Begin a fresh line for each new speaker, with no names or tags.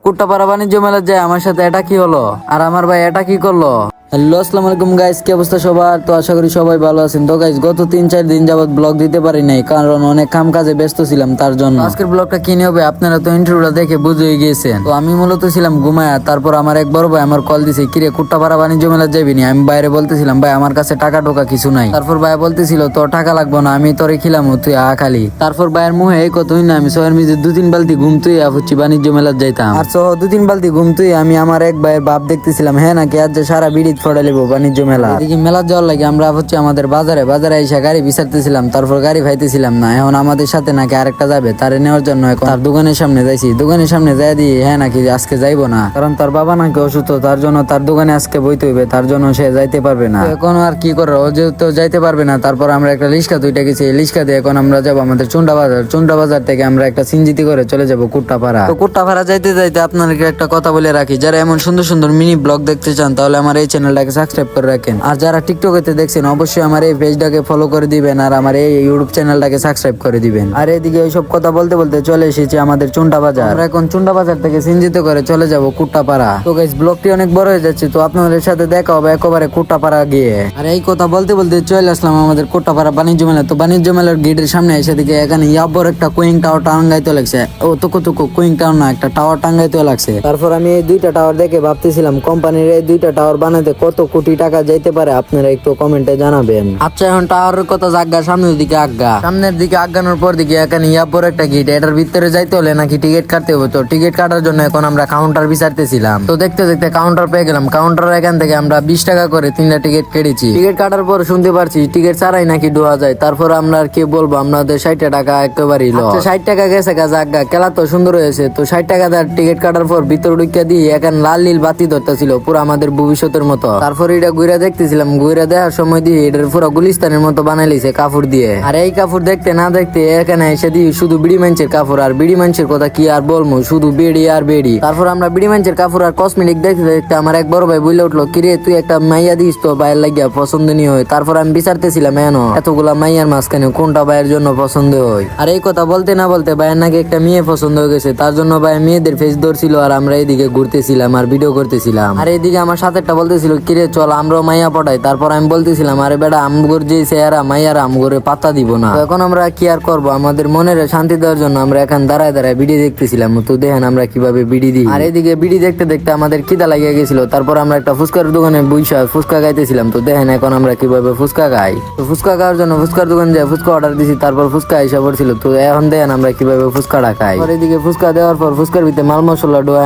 কুট্টাপাড়া বাণিজ্য মেলা যায় আমার সাথে এটা কি হলো, আর আমার ভাই এটা কি করলো? হ্যালো, আসসালামু আলাইকুম গাইস, কি অবস্থা সবার? তো আশা করি সবাই ভালো আছেন। তো গাইস, গত 3-4 দিন যাবত ব্লগ দিতে পারি নাই, কারণ অনেক কাম কাজে ব্যস্ত ছিলাম। তার জন্য আজকের ব্লগটা কি নিয়ে হবে আপনারা তো ইন্টারভিউটা দেখে বুঝেই গিয়েছেন। তো আমি মূলত ছিলাম ঘুমায়া, তারপর আমার এক বড় ভাই আমার কল দিছে, কিরে কুট্টাপাড়া বাণিজ্য মেলা যাবি নি? আমি বাইরে বলতেছিলাম ভাই আমার কাছে টাকা টোকা কিছু নাই। তারপর ভাই বলতেছিল তোর টাকা লাগবো না, আমি তোরে খিলাম, তুই খালি। তারপর ভাইয়ের মুহে এই কতই না, আমি সবার মিজে 2-3 বালতি ঘুম তুই হচ্ছে বাণিজ্য মেলা যাইতাম। আর সহ 2-3 বালতি ঘুম তুই আমি আমার এক ভাইয়ের বাপ দেখতেছিলাম, হ্যাঁ নাকি আজ যে সারা বিড়িত ফড়া লেবো বাণিজ্য মেলা। এদিকে মেলা যাওয়ার লাগে আমরা হচ্ছে আমাদের বাজারে এসে গাড়ি বিচারতেছিলাম, তারপর গাড়ি পাইতেছিলাম না। এখন আমাদের সাথে নাকি আরেকটা যাবে, তারে নেওয়ার জন্য এখন তার দোকানের সামনে যাইছি। দোকানের সামনে যাই দিই, হ্যাঁ নাকি আজকে যাইবো না, কারণ তার বাবা নাকি অসুস্থ, তার জন্য তার দোকানে আজকে বইতে হইবে, তার জন্য সে যাইতে পারবে না। এখন আর কি করে, ও যেহেতু যাইতে পারবে না, তারপর আমরা একটা লিস্কা দুইটা গেছি, লিস্কা দিয়ে এখন আমরা যাবো আমাদের চুন্ডা বাজার থেকে আমরা একটা সিনজিতি করে চলে যাবো কুট্টাপাড়া। তো কুট্টাপাড়া যাইতে যাইতে আপনাদেরকে একটা কথা বলে রাখি, যারা এমন সুন্দর সুন্দর মিনি ব্লগ দেখতে চান তাহলে আমার এই চ্যানেলটাকে সাবস্ক্রাইব করে রাখেন। আর যারা টিকটকে দেখছেন অবশ্যই আমার এই পেজটাকে ফলো করে দিবেন, আর আমার এই ইউটিউব চ্যানেলটাকে সাবস্ক্রাইব করে দিবেন। আর এদিকে এইসব কথা বলতে বলতে চলে এসেছি আমাদের চুন্ডা বাজার। আমরা এখন চুন্ডা বাজার থেকে সিনজিতে করে চলে যাব কুট্টাপাড়া। তো গাইস, ব্লগটি অনেক বড় হয়ে যাচ্ছে, তো আপনাদের সাথে দেখা হবে একেবারে কুট্টাপাড়া গিয়ে। আর এই কথা বলতে বলতে চলে আসলাম আমাদের কুট্টাপাড়া বাণিজ্য মেলা। তো বাণিজ্য মেলার গেটের সামনে এসে দিকে এখানে ইয়াব্বর একটা কুইং টাওয়ার টাঙ্গাইতে লাগছে। ও তুকু কুইং টাওয়ার না, একটা টাওয়ার টাঙ্গাইতে লাগছে। তারপর আমি এই দুইটা টাওয়ার দেখে ভাবতেছিলাম কোম্পানির এই দুইটা টাওয়ার বানাতে কত কোটি টাকা যাইতে পারে, আপনারা একটু কমেন্টে জানাবেন। আচ্ছা, এখন টাওয়ারের কথা জাগা, সামনের দিকে আগানোর পর দিকে এখানে ইয়াব্বর একটা গেট, এটার ভিতরে যাইতে হলে নাকি টিকিট কাটতে হবে। তো টিকিট কাটার জন্য এখন আমরা কাউন্টার বিচারতেছিলাম। তো দেখতে দেখতে কাউন্টার পেয়ে গেলাম। কাউন্টার এখান থেকে আমরা 20 টাকা করে 3টা টিকিট কেটেছি। টিকিট কাটার পর শুনতে পারছি টিকিট ছাড়াই নাকি ঢোয়া যায়। তারপর আমরা আর কি বলবো, আপনাদের 60 টাকা একেবারেই লস। 60 টাকা গেছে জাগা, খেলা তো সুন্দর হয়েছে। তো 60 টাকা দেওয়ার টিকিট কাটার পর ভিতর ঢুকিয়া দিয়ে এখানে লাল নীল বাতি ধরতেছিল পুরো আমাদের ভবিষ্যতের মতো। তারপর এটা ঘুরে দেখতেছিলাম, ঘুরে দেওয়ার সময় দিয়ে এটার পুরো গুলিস্তানের মতো বানাই লিছে কাপড় দিয়ে। আর এই কাপড় দেখতে না দেখতে এখানে এসে দিই শুধু বিড়ি মাঞ্চের কাপড়। আর বিড়ি মাঞ্চের কথা কি আর বলবো, শুধু বেড়ি আর বেড়ি। তারপর আমরা বিড়ি মাঞ্চের কাপড় আর কসমেটিক দেখতে দেখতে আমার এক বড় ভাই বলে উঠলো, কিরে তুই একটা মাইয়া দিস তো ভাইয়ের লাগিয়া পছন্দনীয় হয়। তারপর আমি বিচারতেছিলাম এতগুলা মাইয়ার মাঝখানে কোনটা ভাইয়ের জন্য পছন্দ হয়। আর এই কথা বলতে না বলতে ভাইয়ের নাকি একটা মেয়ে পছন্দ হয়ে গেছে, তার জন্য ভাই মেয়েদের ফেস ধরছিল আর আমরা এইদিকে ঘুরতেছিলাম আর ভিডিও করতেছিলাম। আর এইদিকে আমার সাথে একটা বলতেছিল, কিরে চল আমরাও মাইয়া পটাই। তারপর আমি বলতেছিলাম, আরে বেটা আমগর যে চেহারা মাইয়ারা আমগরে পাত্তা দিব না। তো এখন আমরা কি আর করবো, আমাদের মনের শান্তি দেওয়ার জন্য আমরা এখন দাঁড়ায় ভিডিও দেখতেছিলাম। তো দেখেন আমরা কিভাবে বিড়ি দিই। আর এইদিকে বিড়ি দেখতে দেখতে আমাদের খিদা লাগিয়ে গেছিল। তারপর আমরা একটা ফুচকার দোকানে বইসা ফুচকা খাইতেছিলাম। তো দেখেন এখন আমরা কিভাবে ফুচকা খাই। তো ফুচকা খাওয়ার জন্য ফুচকার দোকানে যায় ফুচকা অর্ডার দিছি। তারপর ফুচকা এসে পড়ছিল। তো এখন দেখেন আমরা কিভাবে ফুচকাটা খাই। আর এদিকে ফুচকা দেওয়ার পর ফুচকার ভিতরে মাল মশলা ডোয়া